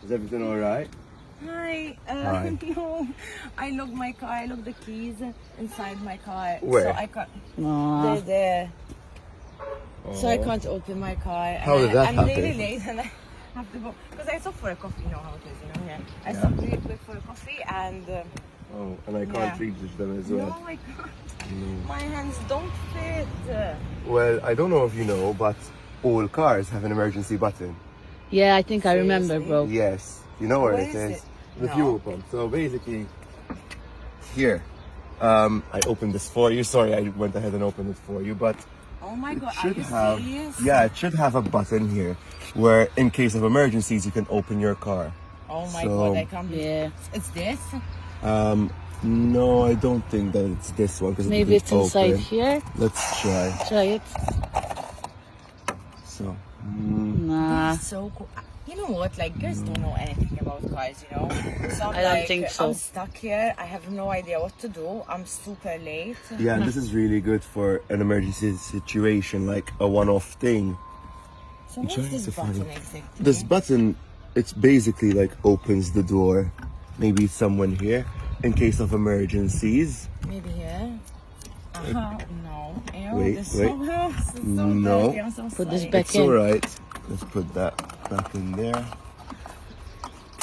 Is everything all right? Hi. Hi. No, I locked my car. I locked the keys inside my car. Where? So I can't. Aw. They're there. So I Oh. can't open my car. And How did that I'm happen? really late and I have to go because I stopped for a coffee. You know how it is, Yeah. I Yeah. stopped really quick for a coffee and. Oh, and I can't Yeah. reach them as No, well. I can't. My hands don't fit. Well, I don't know if you know, but all cars have an emergency button. Yeah, I think I remember, Seriously? bro. Yes. You know where Where it is is? it? The No. fuel pump. So basically, here. I opened this for you. Sorry, I went ahead and opened it for you, but Oh my it god, are should you have. serious? Yeah, it should have a button here where, in case of emergencies, you can open your car. Oh my So- god, I can't believe Yeah. It's this? No, I don't think that it's this one because Maybe it's inside here. Let's try. Try it. So, Nah. This is so cool. You know what? Like, girls don't know anything about cars, you know? So I'm I don't like, think so. I'm stuck here. I have no idea what to do. I'm super late. yeah, and this is really good for an emergency situation, like a one-off thing. So I'm what's trying this to find button it. exactly? This button, it's basically like opens the door. Maybe someone here in case of emergencies. Maybe here? No. Ew, Wait, this wait. So this is so No. dirty. I'm so Put this sorry. back It's in. alright. Let's put that back in there.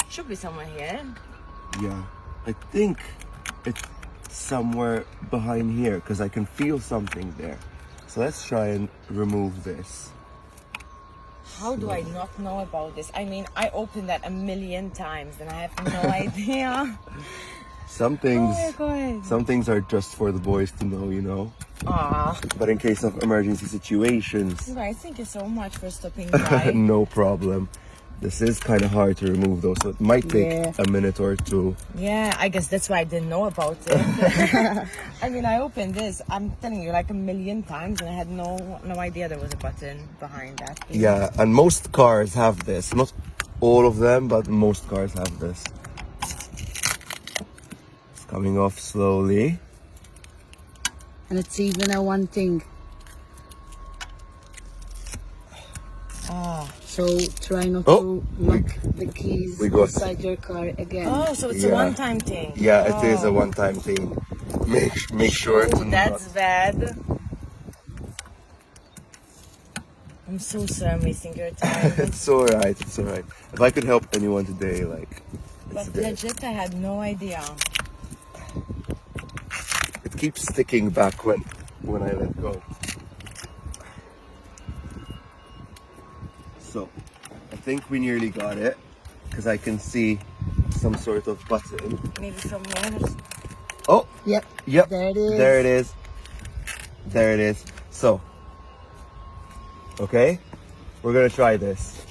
Should be someone here. Yeah, I think it's somewhere behind here because I can feel something there. So let's try and remove this. How do I not know about this? I mean, I opened that a million times and I have no idea. Some Oh things, my god. some things are just for the boys to know, you know. Ah. But in case of emergency situations, Guys, thank you so much for stopping by. no problem. This is kind of hard to remove though, so it might take Yeah. a minute or two. Yeah, I guess that's why I didn't know about it. I mean, I opened this, I'm telling you, like a million times, and I had no idea there was a button behind that. Yeah, and most cars have this. Not all of them, but most cars have this. It's coming off slowly. And it's even a one thing. Ah. So try not Oh, to lock the keys we got- inside your car again. Oh, so it's a Yeah. one-time thing. Yeah, it is a Oh. one-time thing. Make sure to Oh, that's bad. I'm so sorry I'm wasting your time. It's alright. It's alright. If I could help anyone today, like, it's But good. legit, I had no idea. It keeps sticking back when I let go. So, I think we nearly got it because I can see some sort of button. Maybe from here. Oh, Yep. yep. There it is. There it is. There it is. So, okay, we're gonna try this.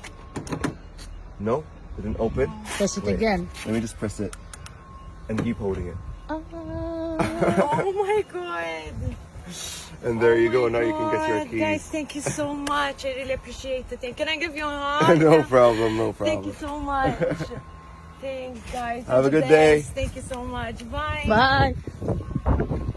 No, didn't open. Press it Wait, again. Let me just press it and keep holding it. Oh my god. And there you go. Oh my Now you can get your God. Guys, keys. thank you so much. I really appreciate it. Can I give you a hug? No problem. No Thank you problem. so much. Thanks, guys. Have a You're the good day. best. Thank you so much. Bye. Bye.